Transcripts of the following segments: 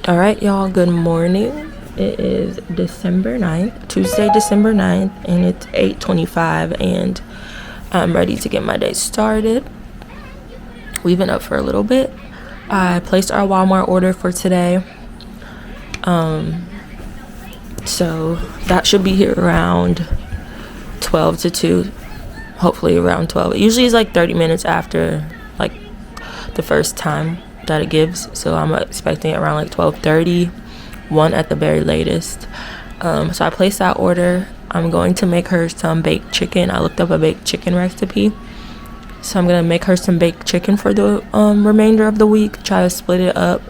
All right, y'all, good morning. It is December 9th, Tuesday, December 9th, and it's 8:25, and I'm ready to get my day started. We've been up for a little bit. I placed our Walmart order for today. So that should be here around 12 to 2, hopefully around 12. It usually is like 30 minutes after like the first time that it gives, so I'm expecting it around like 12:30, 1 at the very latest. So I placed that order. I'm going to make her some baked chicken. I looked up a baked chicken recipe, so I'm gonna make her some baked chicken for the remainder of the week. Try to split it up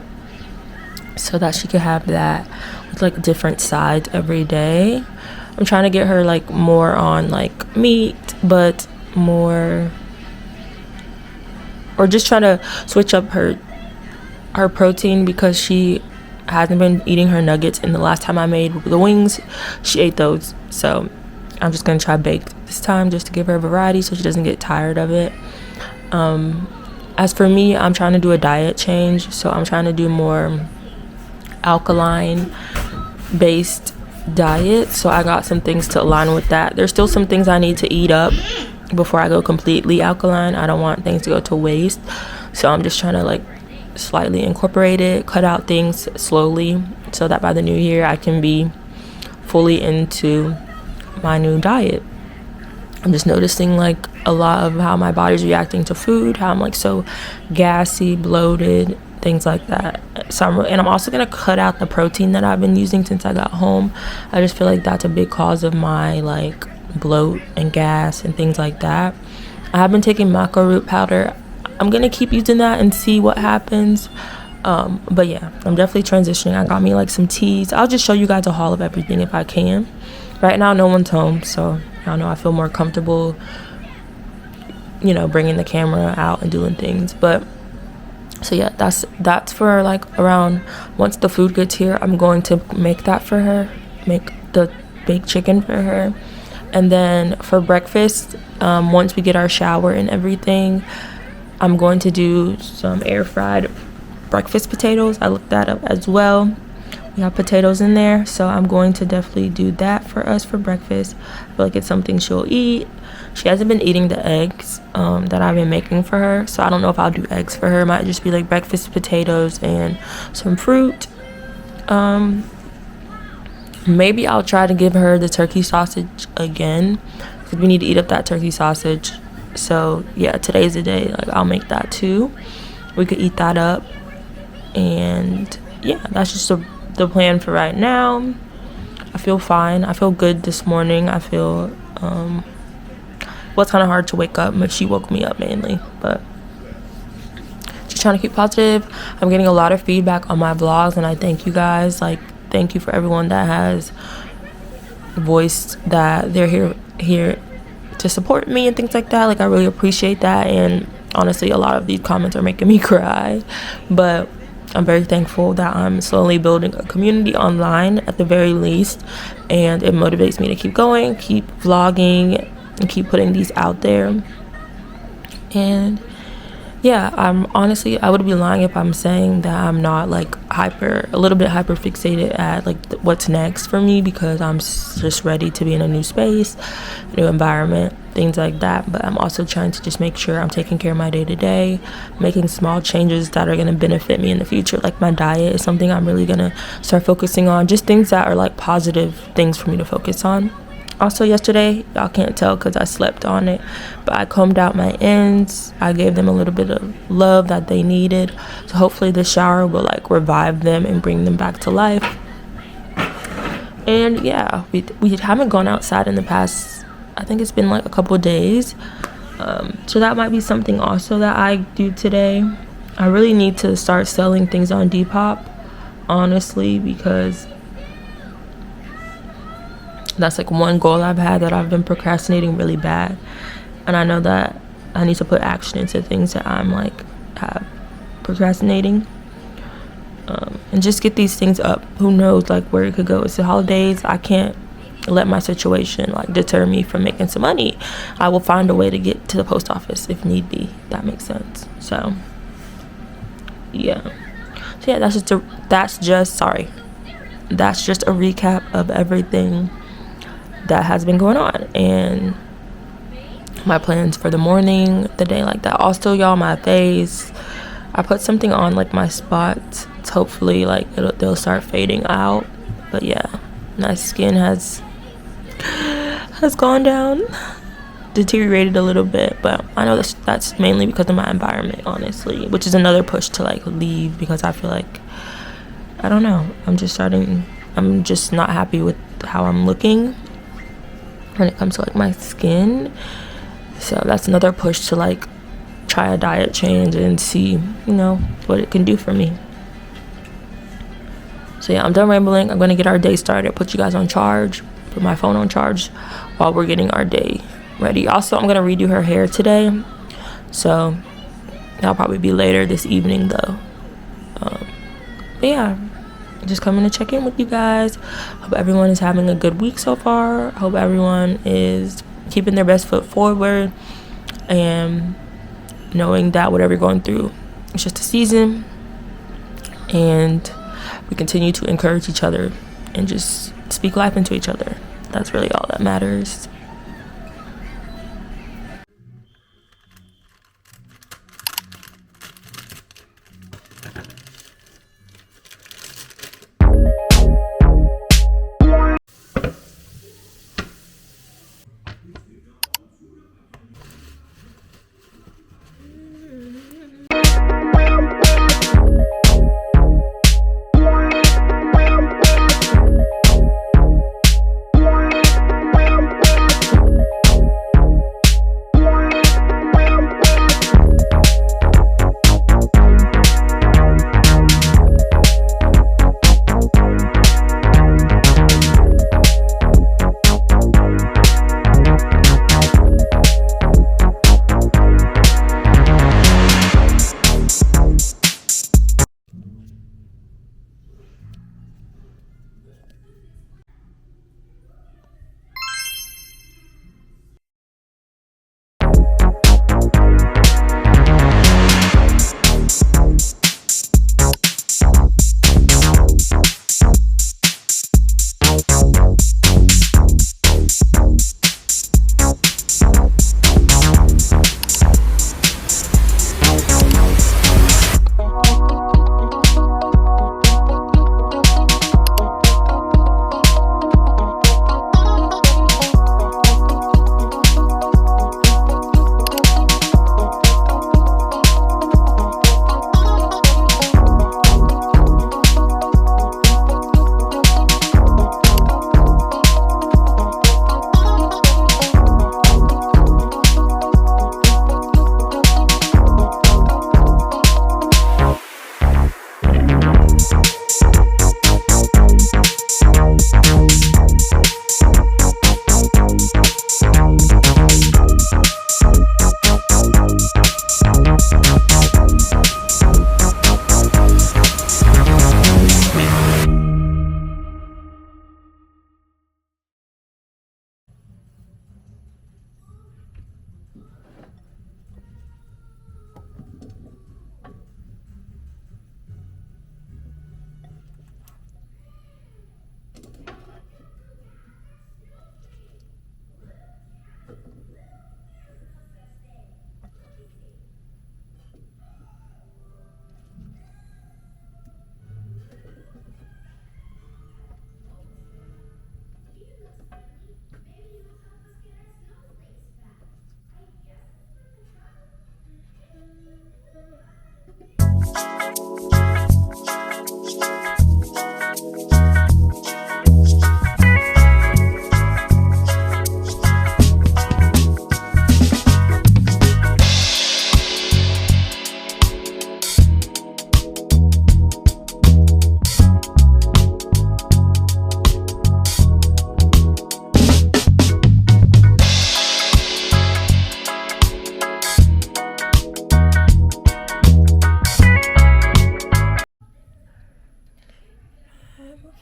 so that she could have that with like different sides every day. I'm trying to get her like more on like meat, but more, or just trying to switch up her protein, because she hasn't been eating her nuggets, and the last time I made the wings she ate those. So I'm just gonna try baked this time, just to give her a variety so she doesn't get tired of it. As for me, I'm trying to do a diet change, so I'm trying to do more alkaline based diet. So I got some things to align with that. There's still some things I need to eat up before I go completely alkaline. I don't want things to go to waste, so I'm just trying to like slightly incorporate it, cut out things slowly, so that by the new year I can be fully into my new diet. I'm just noticing like a lot of how my body's reacting to food, how I'm like so gassy, bloated, things like that. So I'm also gonna cut out the protein that I've been using since I got home. I just feel like that's a big cause of my like bloat and gas and things like that. I have been taking macro root powder. I'm gonna keep using that and see what happens. But yeah, I'm definitely transitioning. I got me like some teas. I'll just show you guys a haul of everything if I can. Right now no one's home, so I don't know, I feel more comfortable, bringing the camera out and doing things. But so yeah, that's for like around, once the food gets here, I'm going to make that for her, make the baked chicken for her. And then for breakfast, once we get our shower and everything, I'm going to do some air fried breakfast potatoes. I looked that up as well. We have potatoes in there, so I'm going to definitely do that for us for breakfast. I feel like it's something she'll eat. She hasn't been eating the eggs that I've been making for her, so I don't know if I'll do eggs for her. It might just be like breakfast potatoes and some fruit. Maybe I'll try to give her the turkey sausage again, because we need to eat up that turkey sausage. So yeah, today's the day. Like, I'll make that too. We could eat that up, and yeah, that's just the plan for right now. I feel fine. I feel good this morning. I feel well, it's kind of hard to wake up, but she woke me up mainly. But just trying to keep positive. I'm getting a lot of feedback on my vlogs, and I thank you guys. Like, thank you for everyone that has voiced that they're here to support me and things like that. Like, I really appreciate that, and honestly a lot of these comments are making me cry, but I'm very thankful that I'm slowly building a community online at the very least, and it motivates me to keep going, keep vlogging, and keep putting these out there. And yeah, I would be lying if I'm saying that I'm not like a little bit hyper fixated at like what's next for me, because I'm just ready to be in a new space, new environment, things like that. But I'm also trying to just make sure I'm taking care of my day-to-day, making small changes that are going to benefit me in the future. Like, my diet is something I'm really going to start focusing on, just things that are like positive things for me to focus on. Also yesterday, y'all can't tell because I slept on it, but I combed out my ends. I gave them a little bit of love that they needed, so hopefully the shower will like revive them and bring them back to life. And yeah, we haven't gone outside in the past, I think it's been like a couple days, so that might be something also that I do today. I really need to start selling things on Depop, honestly, because that's like one goal I've had that I've been procrastinating really bad, and I know that I need to put action into things that I'm like procrastinating, and just get these things up. Who knows like where it could go. It's the holidays. I can't let my situation like deter me from making some money. I will find a way to get to the post office if need be. That makes sense. So yeah, So yeah, that's just a recap of everything that has been going on and my plans for the morning, the day like that. Also, y'all, my face, I put something on like my spots. It's hopefully like they'll start fading out. But yeah, my skin has gone down, deteriorated a little bit, but I know that's mainly because of my environment, honestly, which is another push to like leave, because I feel like, I don't know, I'm just not happy with how I'm looking when it comes to like my skin. So that's another push to like try a diet change and see, what it can do for me. So yeah, I'm done rambling. I'm gonna get our day started, put you guys on charge, put my phone on charge while we're getting our day ready. Also, I'm gonna redo her hair today, so that'll probably be later this evening though. But yeah, just coming to check in with you guys. Hope everyone is having a good week so far. Hope everyone is keeping their best foot forward and knowing that whatever you're going through, it's just a season, and we continue to encourage each other and just speak life into each other. That's really all that matters.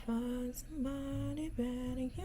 Find somebody better, yeah.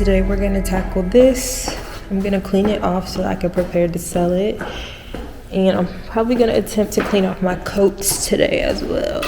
today we're gonna tackle this. I'm gonna clean it off so I can prepare to sell it. And I'm probably gonna attempt to clean off my coats today as well.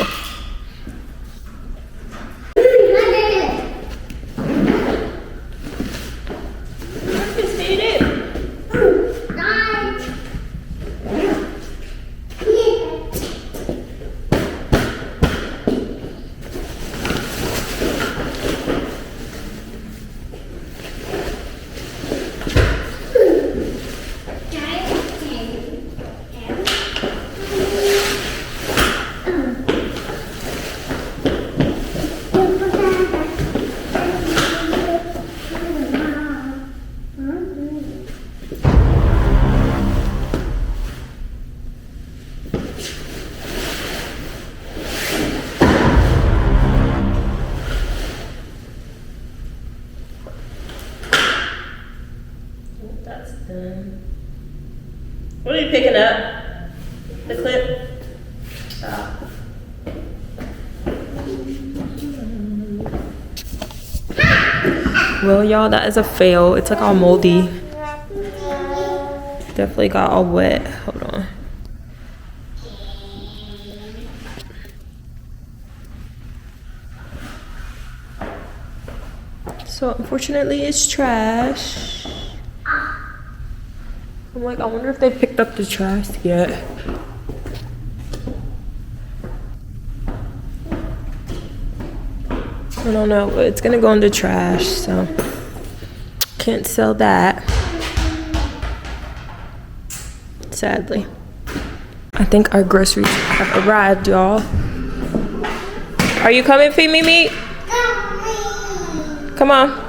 That's done. What are you picking up? The clip? Oh. Well, y'all, that is a fail. It's like all moldy. Definitely got all wet. Hold on. So unfortunately it's trash. I'm like, I wonder if they picked up the trash yet. I don't know, but it's gonna go in the trash, so can't sell that, sadly. I think our groceries have arrived, y'all. Are you coming, Feed Me Meat? Come on.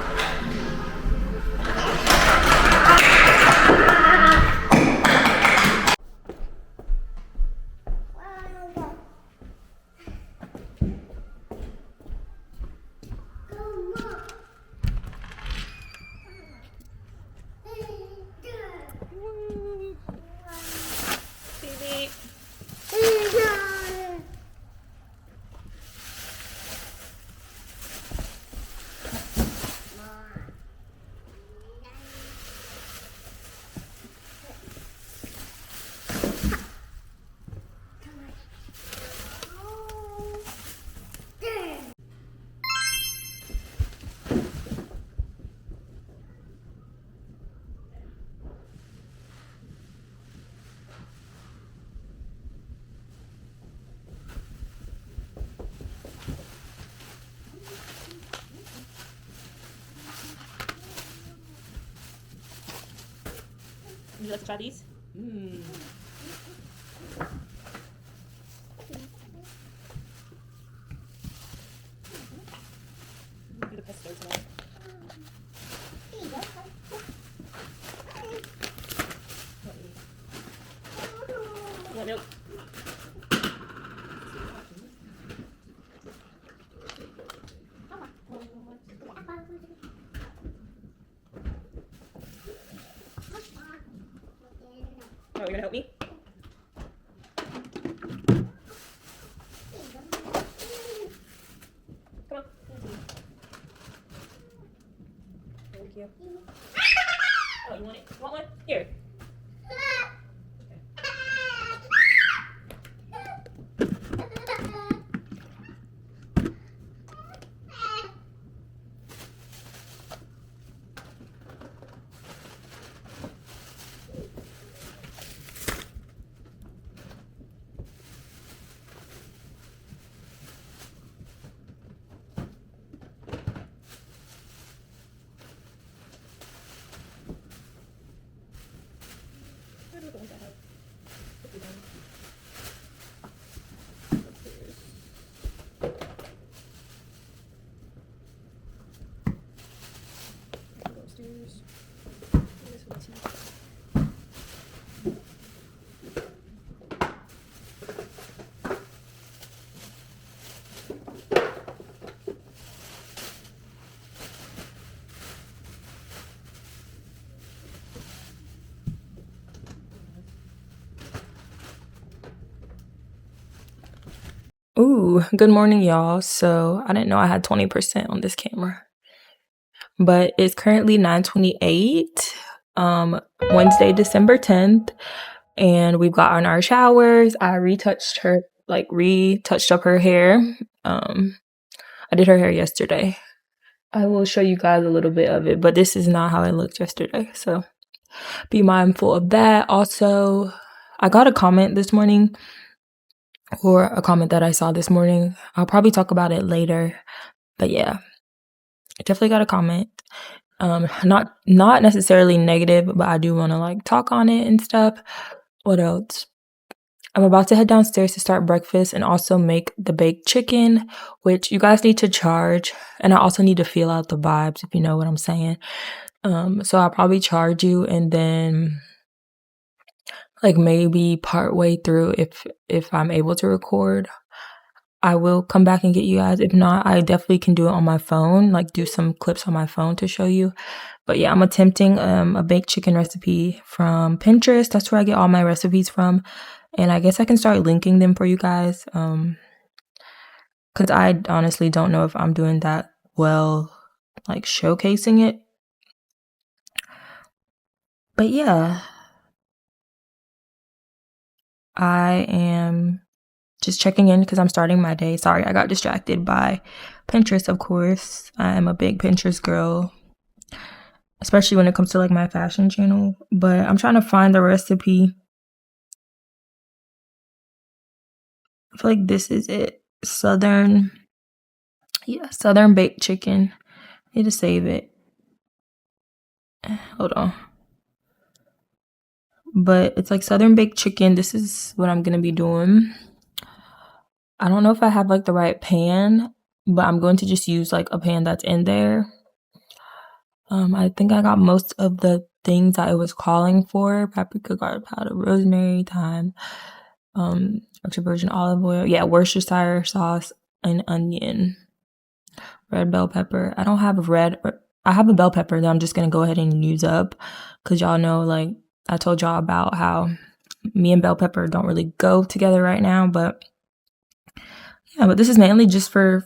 Would you like to try these? Do the pesto tonight. You want milk? Oh, you're gonna help me? Come on. Thank you. Oh, you want it? You want one? Here. Ooh, good morning, y'all. So I didn't know I had 20% on this camera. But it's currently 9:28, Wednesday, December 10th, and we've gotten our showers. I retouched up her hair. I did her hair yesterday. I will show you guys a little bit of it, but this is not how it looked yesterday, so be mindful of that. Also, I got a comment this morning, or a comment that I saw this morning. I'll probably talk about it later, but yeah, I definitely got a comment. Not necessarily negative, but I do want to like talk on it and stuff. What else? I'm about to head downstairs to start breakfast and also make the baked chicken, which you guys need to charge. And I also need to feel out the vibes, if you know what I'm saying. So I'll probably charge you, and then like maybe part way through, if I'm able to record, I will come back and get you guys. If not, I definitely can do it on my phone, like do some clips on my phone to show you. But yeah, I'm attempting a baked chicken recipe from Pinterest. That's where I get all my recipes from. And I guess I can start linking them for you guys. Because I honestly don't know if I'm doing that well, like showcasing it. But yeah, I am just checking in because I'm starting my day. Sorry, I got distracted by Pinterest, of course. I am a big Pinterest girl, especially when it comes to like my fashion channel. But I'm trying to find the recipe. I feel like this is it. Southern baked chicken. I need to save it. Hold on. But it's like Southern baked chicken. This is what I'm gonna be doing. I don't know if I have like the right pan, but I'm going to just use like a pan that's in there. I think I got most of the things that it was calling for: paprika, garlic powder, rosemary, thyme, extra virgin olive oil, Worcestershire sauce, and onion, red bell pepper. I don't have I have a bell pepper that I'm just gonna go ahead and use up, because y'all know, like I told y'all about how me and bell pepper don't really go together right now. But yeah, but this is mainly just for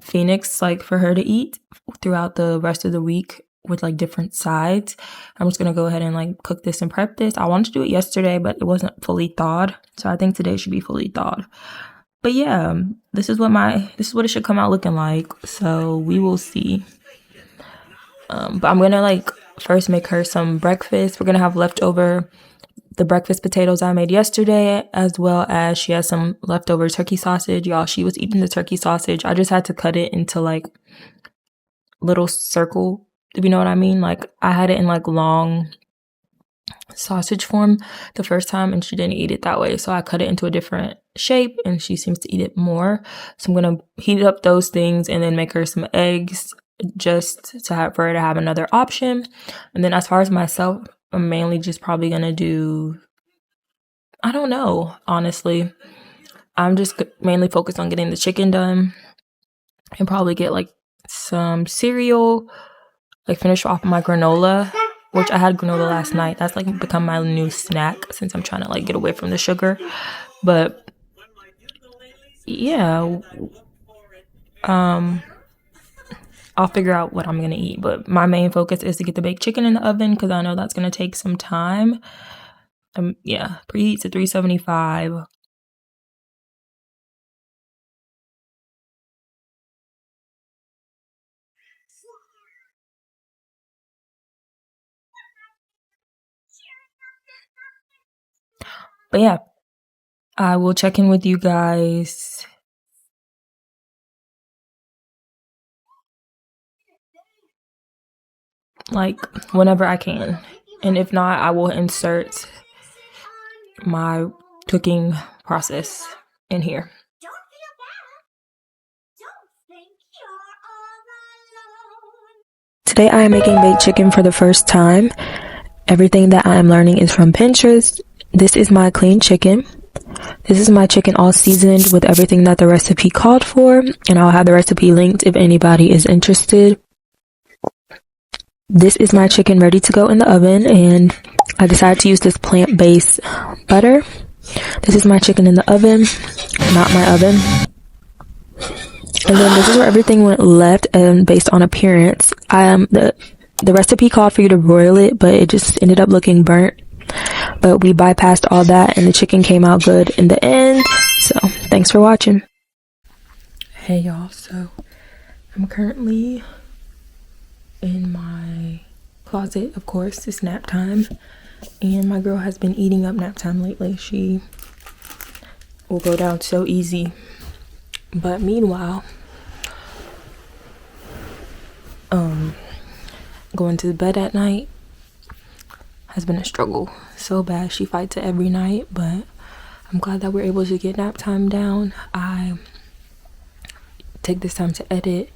Phoenix, like for her to eat throughout the rest of the week with like different sides. I'm just gonna go ahead and like cook this and prep this. I wanted to do it yesterday, but it wasn't fully thawed, so I think today should be fully thawed. But yeah, this is what it should come out looking like. So we will see. But I'm gonna like first make her some breakfast. We're gonna have leftover the breakfast potatoes I made yesterday, as well as she has some leftover turkey sausage. Y'all, she was eating the turkey sausage. I just had to cut it into like little circle, if you know what I mean. Like I had it in like long sausage form the first time, and she didn't eat it that way, so I cut it into a different shape, and she seems to eat it more. So I'm gonna heat up those things and then make her some eggs, just to have for her to have another option. And then as far as myself, I'm mainly just probably gonna do, I don't know, honestly. I'm just mainly focused on getting the chicken done, and probably get like some cereal, like finish off my granola, which I had granola last night. That's like become my new snack since I'm trying to like get away from the sugar. But yeah, I'll figure out what I'm gonna eat. But my main focus is to get the baked chicken in the oven, because I know that's gonna take some time. Preheat to 375. But yeah, I will check in with you guys like whenever I can. And if not, I will insert my cooking process in here. Today I am making baked chicken for the first time. Everything that I am learning is from Pinterest. This is my clean chicken. This is my chicken all seasoned with everything that the recipe called for, and I'll have the recipe linked if anybody is interested. This is my chicken ready to go in the oven, and I decided to use this plant-based butter. This is my chicken in the oven, not my oven. And then this is where everything went left, and based on appearance. The recipe called for you to broil it, but it just ended up looking burnt. But we bypassed all that, and the chicken came out good in the end. So thanks for watching. Hey y'all, so I'm currently in my closet. Of course, it's nap time, and my girl has been eating up nap time lately. She will go down so easy. But meanwhile, going to bed at night has been a struggle. So bad. She fights it every night, but I'm glad that we're able to get nap time down. I take this time to edit.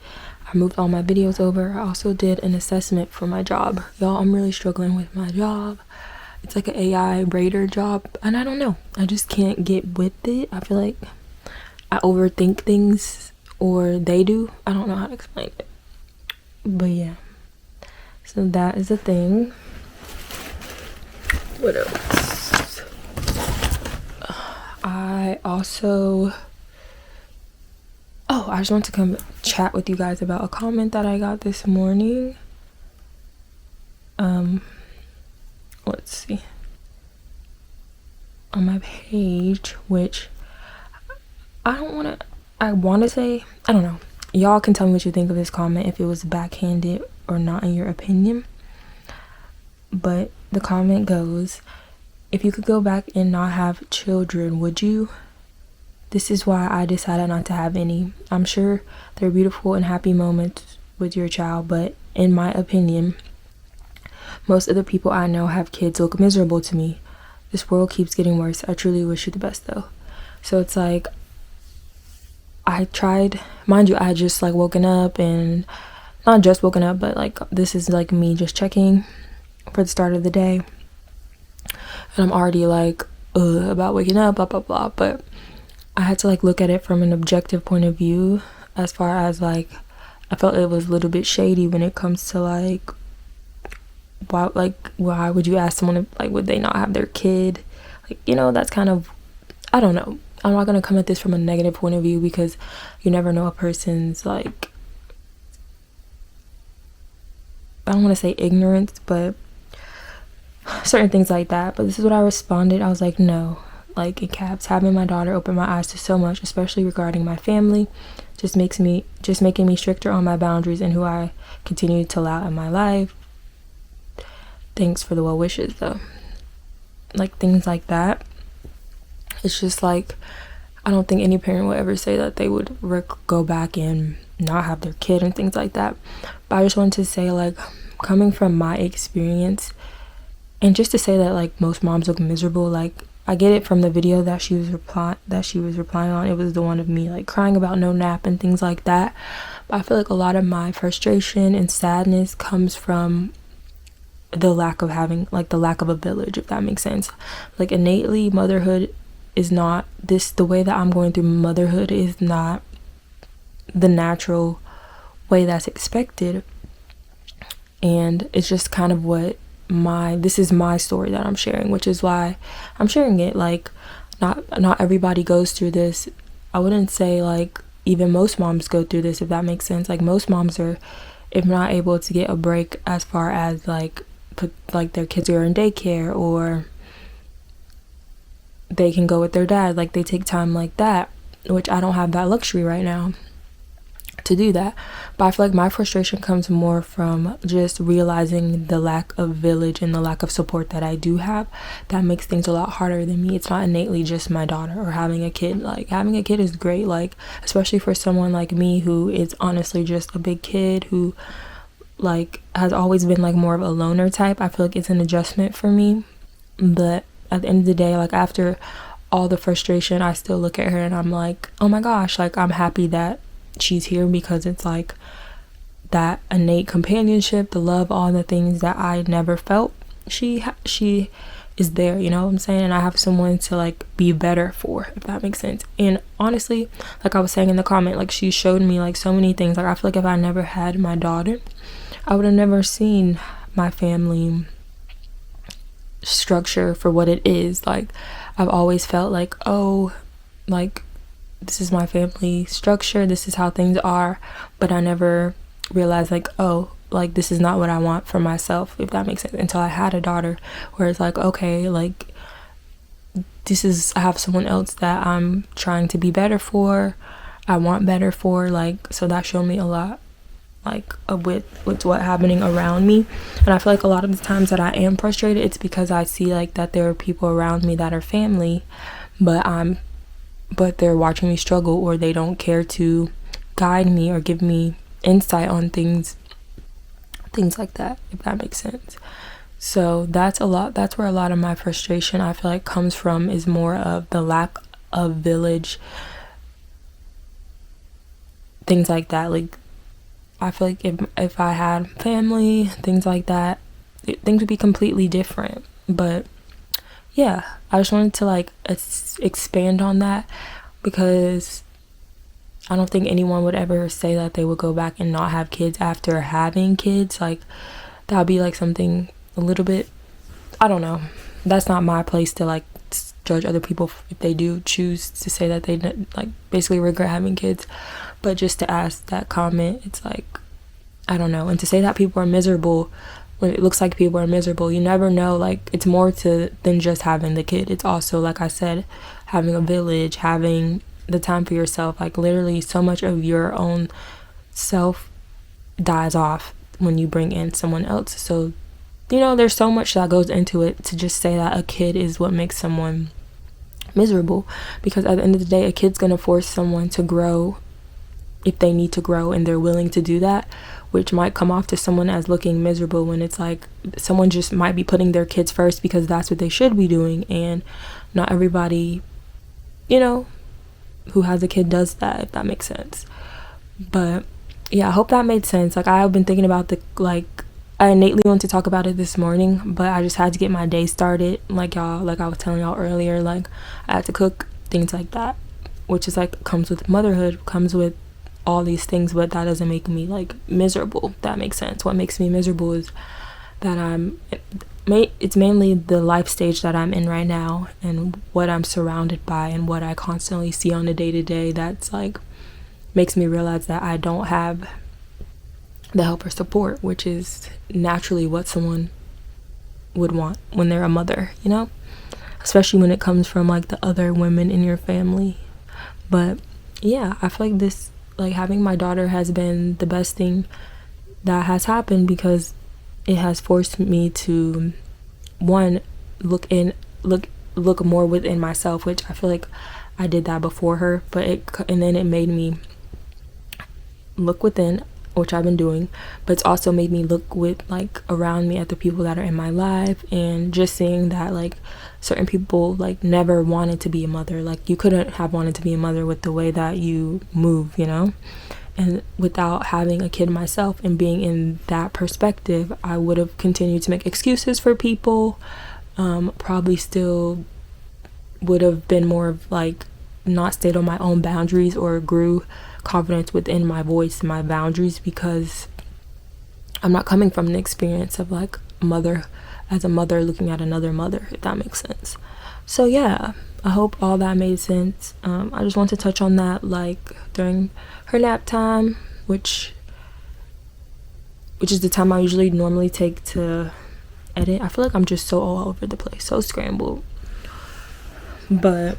I moved all my videos over. I also did an assessment for my job. Y'all, I'm really struggling with my job. It's like an AI rater job, and I don't know. I just can't get with it. I feel like I overthink things, or they do. I don't know how to explain it. But yeah. So that is a thing. What else? I also... Oh, I just want to come chat with you guys about a comment that I got this morning. Let's see. On my page, which I want to say, I don't know. Y'all can tell me what you think of this comment, if it was backhanded or not in your opinion. But the comment goes, if you could go back and not have children, would you? This is why I decided not to have any. I'm sure they're beautiful and happy moments with your child, but in my opinion, most of the people I know have kids look miserable to me. This world keeps getting worse. I truly wish you the best though. So it's like, I tried, mind you, I had just like woken up, and not just woken up, but like this is like me just checking for the start of the day, and I'm already like about waking up, blah blah blah. But I had to like look at it from an objective point of view, as far as like I felt it was a little bit shady when it comes to like why would you ask someone if, like, would they not have their kid? Like, you know, that's kind of, I don't know. I'm not gonna come at this from a negative point of view, because you never know a person's like, I don't want to say ignorance, but certain things like that. But this is what I responded. I was like, no, like in caps, having my daughter opened my eyes to so much, especially regarding my family. Just making me stricter on my boundaries and who I continue to allow in my life. Thanks for the well wishes though. Like things like that. It's just like, I don't think any parent would ever say that they would go back and not have their kid and things like that. But I just wanted to say, like, coming from my experience, and just to say that like most moms look miserable, like I get it from the video that she was replying on. It was the one of me like crying about no nap and things like that. But I feel like a lot of my frustration and sadness comes from the lack of a village, if that makes sense. Like innately, motherhood is not the way that I'm going through motherhood is not the natural way that's expected. And it's just kind of this is my story that I'm sharing, which is why I'm sharing it. Like not everybody goes through this. I wouldn't say like even most moms go through this, if that makes sense. Like most moms are, if not able to get a break as far as like put like their kids are in daycare, or they can go with their dad, like they take time like that, which I don't have that luxury right now to do that. But I feel like my frustration comes more from just realizing the lack of village and the lack of support that I do have. That makes things a lot harder than me. It's not innately just my daughter or having a kid. Like having a kid is great, like especially for someone like me who is honestly just a big kid, who like has always been like more of a loner type. I feel like it's an adjustment for me. But at the end of the day, like after all the frustration, I still look at her and I'm like, oh my gosh, like I'm happy that she's here, because it's like that innate companionship, the love, all the things that I never felt, she is there, you know what I'm saying? And I have someone to like be better for, if that makes sense. And honestly, like I was saying in the comment, like she showed me like so many things. Like I feel like if I never had my daughter, I would have never seen my family structure for what it is. Like I've always felt like, oh, like this is my family structure, this is how things are, but I never realized like, oh, like this is not what I want for myself, if that makes sense, until I had a daughter, where it's like, okay, like I have someone else that I'm trying to be better for, I want better for, like, so that showed me a lot, like with what happening around me. And I feel like a lot of the times that I am frustrated, it's because I see like that there are people around me that are family, but they're watching me struggle, or they don't care to guide me or give me insight on things like that, if that makes sense. So that's where a lot of my frustration, I feel like, comes from, is more of the lack of village, things like that. Like, I feel like if I had family, things like that, things would be completely different. But yeah, I just wanted to like expand on that, because I don't think anyone would ever say that they would go back and not have kids after having kids. Like, that would be like something a little bit, I don't know. That's not my place to like judge other people if they do choose to say that they like basically regret having kids. But just to ask that comment, it's like, I don't know. And to say that people are miserable when it looks like people are miserable, you never know. Like, it's more than just having the kid. It's also, like I said, having a village, having the time for yourself. Like, literally so much of your own self dies off when you bring in someone else. So, you know, there's so much that goes into it to just say that a kid is what makes someone miserable, because at the end of the day, a kid's gonna force someone to grow if they need to grow and they're willing to do that, which might come off to someone as looking miserable, when it's like someone just might be putting their kids first because that's what they should be doing. And not everybody, you know, who has a kid does that, if that makes sense. But yeah, I hope that made sense. Like, I've been thinking about I innately want to talk about it this morning, but I just had to get my day started. Like I was telling y'all earlier, like, I had to cook, things like that, which is like, comes with motherhood, comes with all these things, but that doesn't make me like miserable, if that makes sense. What makes me miserable is that it's mainly the life stage that I'm in right now, and what I'm surrounded by, and what I constantly see on a day-to-day, that's like makes me realize that I don't have the help or support, which is naturally what someone would want when they're a mother, you know, especially when it comes from like the other women in your family. But yeah, I feel like this, like, having my daughter has been the best thing that has happened, because it has forced me to, one, look more within myself, which I feel like I did that before her, and then it made me look within, which I've been doing, but it's also made me look with like around me at the people that are in my life, and just seeing that like certain people like never wanted to be a mother. Like, you couldn't have wanted to be a mother with the way that you move, you know. And without having a kid myself and being in that perspective, I would have continued to make excuses for people, probably still would have been more of like not stayed on my own boundaries, or grew confidence within my voice and my boundaries, because I'm not coming from an experience of like a mother looking at another mother, if that makes sense. So yeah, I hope all that made sense. I just want to touch on that, like, during her nap time, which is the time I usually normally take to edit. I feel like I'm just so all over the place, so scrambled. But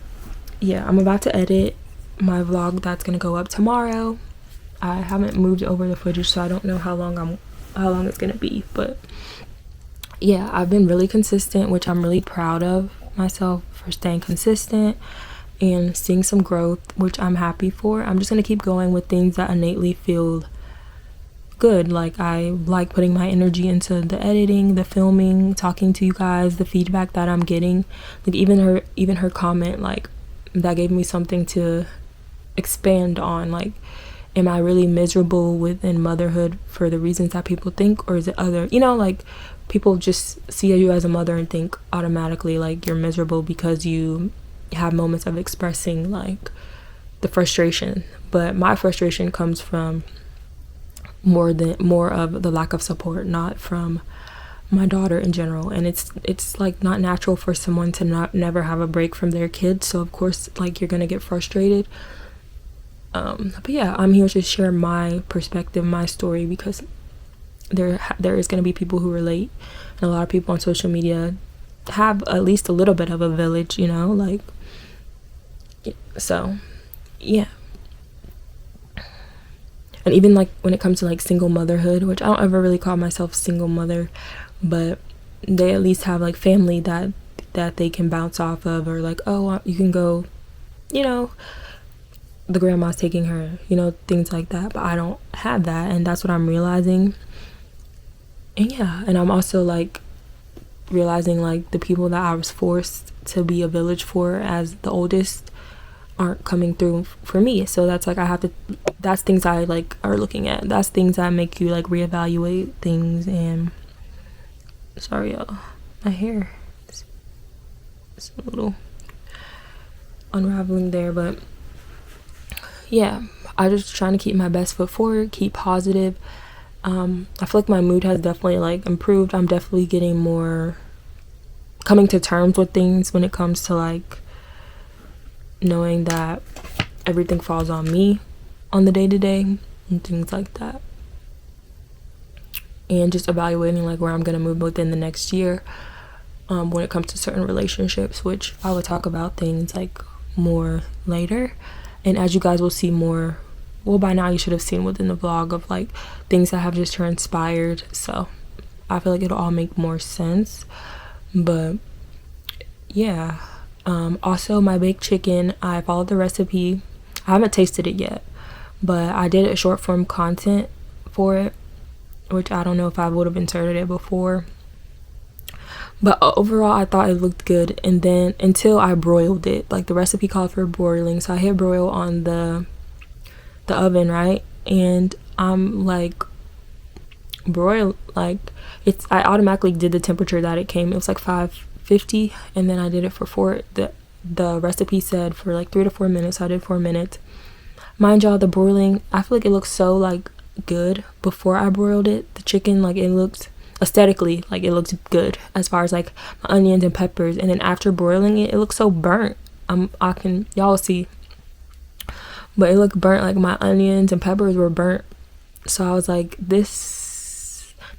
yeah, I'm about to edit my vlog that's gonna go up tomorrow. I haven't moved over the footage, so I don't know how long it's gonna be. But yeah, I've been really consistent, which I'm really proud of myself for staying consistent and seeing some growth, which I'm happy for. I'm just gonna keep going with things that innately feel good. Like, I like putting my energy into the editing, the filming, talking to you guys, the feedback that I'm getting. Like, even her comment, like, that gave me something to expand on. Like, am I really miserable within motherhood for the reasons that people think, or is it other, you know, like, people just see you as a mother and think automatically like you're miserable because you have moments of expressing like the frustration. But my frustration comes from more of the lack of support, not from my daughter in general. And it's like not natural for someone to never have a break from their kids, so of course like you're gonna get frustrated. But yeah, I'm here to share my perspective, my story, because there is going to be people who relate, and a lot of people on social media have at least a little bit of a village, like, so yeah. And even like when it comes to like single motherhood, which I don't ever really call myself single mother, but they at least have like family that they can bounce off of, or like, oh, you can go, the grandma's taking her, things like that. But I don't have that, and that's what I'm realizing. And yeah, and I'm also like realizing like the people that I was forced to be a village for as the oldest aren't coming through for me. So that's like, that's things I like are looking at. That's things that make you like reevaluate things. And sorry y'all, my hair is a little unraveling there, but yeah, I just trying to keep my best foot forward, keep positive. I feel like my mood has definitely like improved. I'm definitely getting more coming to terms with things when it comes to like knowing that everything falls on me on the day-to-day and things like that, and just evaluating like where I'm gonna move within the next year, when it comes to certain relationships, which I will talk about things like more later. And as you guys will see more, well, by now you should have seen within the vlog of like things that have just transpired, so I feel like it'll all make more sense. But yeah, also my baked chicken, I followed the recipe. I haven't tasted it yet, but I did a short form content for it, which I don't know if I would have inserted it before, but overall I thought it looked good. And then until I broiled it, like the recipe called for broiling, so I hit broil on the oven, right? And I'm like, broil, like, I automatically did the temperature that it came. It was like 550, and then I did it for 4. The recipe said for like 3 to 4 minutes. So I did 4 minutes. Mind y'all, the broiling, I feel like it looks so like good before I broiled it. The chicken, like, it looked aesthetically like it looks good as far as like my onions and peppers, and then after broiling it, it looks so burnt. Y'all see, but it looked burnt, like my onions and peppers were burnt. So I was like, the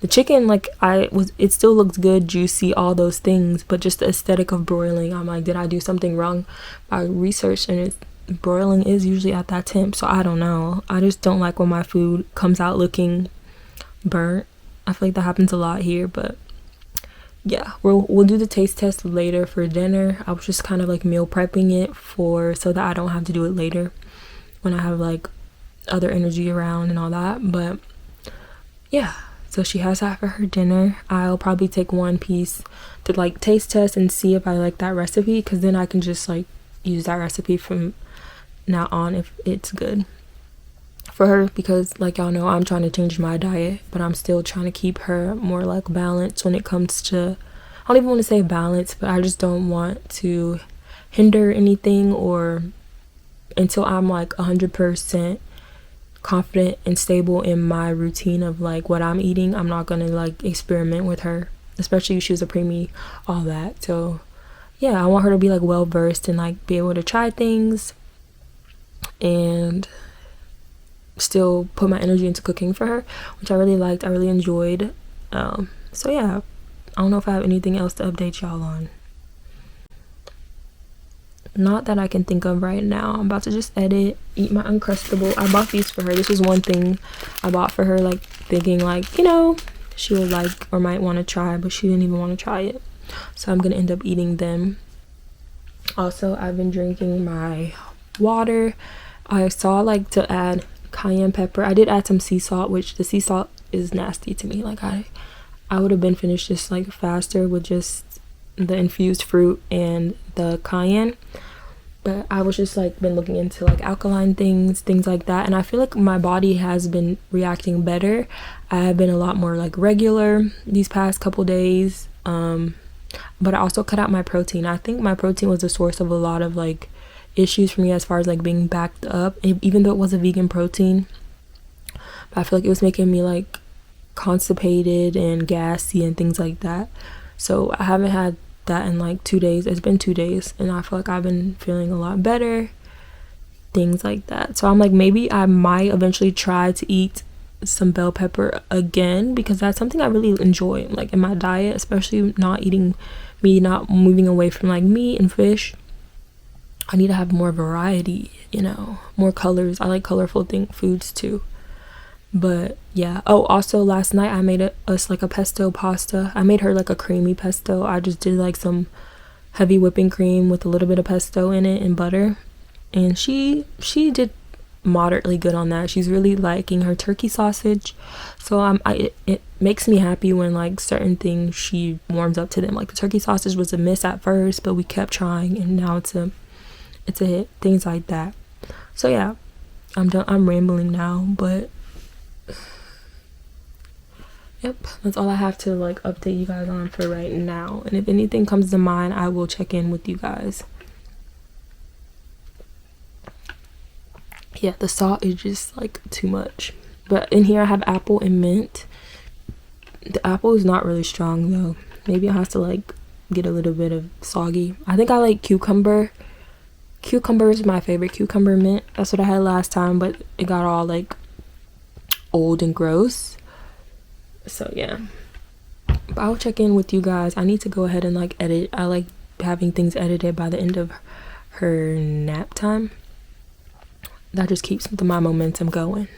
chicken, like, it still looks good, juicy, all those things, but just the aesthetic of broiling, I'm like, did I do something wrong? I researched, and broiling is usually at that temp, so I don't know. I just don't like when my food comes out looking burnt. I feel like that happens a lot here, but yeah, we'll do the taste test later for dinner. I was just kind of like meal prepping it so that I don't have to do it later when I have like other energy around and all that. But yeah, so she has that for her dinner. I'll probably take one piece to like taste test and see if I like that recipe, because then I can just like use that recipe from now on if it's good for her, because like y'all know, I'm trying to change my diet, but I'm still trying to keep her more like balanced when it comes to, I don't even want to say balance, but I just don't want to hinder anything, or until I'm like 100% confident and stable in my routine of like what I'm eating, I'm not gonna like experiment with her, especially if she was a preemie, all that. So yeah, I want her to be like well versed and like be able to try things and still put my energy into cooking for her, which I really liked, I really enjoyed. So yeah, I don't know if I have anything else to update y'all on. Not that I can think of right now. I'm about to just edit, eat my Uncrustable. I bought these for her. This was one thing I bought for her, like thinking like, she would like or might want to try, but she didn't even want to try it. So I'm gonna end up eating them. Also, I've been drinking my water. I saw like to add cayenne pepper. I did add some sea salt, which the sea salt is nasty to me. Like I would have been finished just like faster with just the infused fruit and the cayenne, but I was just like been looking into like alkaline things like that, and I feel like my body has been reacting better. I have been a lot more like regular these past couple days, but I also cut out my protein. I think my protein was the source of a lot of like issues for me as far as like being backed up, even though it was a vegan protein, but I feel like it was making me like constipated and gassy and things like that. So I haven't had that in like 2 days. It's been 2 days, and I feel like I've been feeling a lot better. things like that. So I'm like, maybe I might eventually try to eat some bell pepper again, because that's something I really enjoy, like in my diet, especially not moving away from like meat and fish. I need to have more variety, more colors. I like colorful foods too. But yeah. Oh, also last night I made us like a pesto pasta. I made her like a creamy pesto. I just did like some heavy whipping cream with a little bit of pesto in it and butter, and she did moderately good on that. She's really liking her turkey sausage, so it makes me happy when like certain things she warms up to them. Like the turkey sausage was a miss at first, but we kept trying, and now it's a hit. Things like that. So yeah, I'm done. I'm rambling now, but yep, that's all I have to like update you guys on for right now. And if anything comes to mind, I will check in with you guys. Yeah, the salt is just like too much. But in here I have apple and mint. The apple is not really strong though. Maybe I have to like get a little bit of soggy. I think I like cucumber. Cucumber is my favorite. Cucumber mint. That's what I had last time, but it got all like old and gross. So yeah. But I'll check in with you guys. I need to go ahead and like edit. I like having things edited by the end of her nap time. That just keeps my momentum going.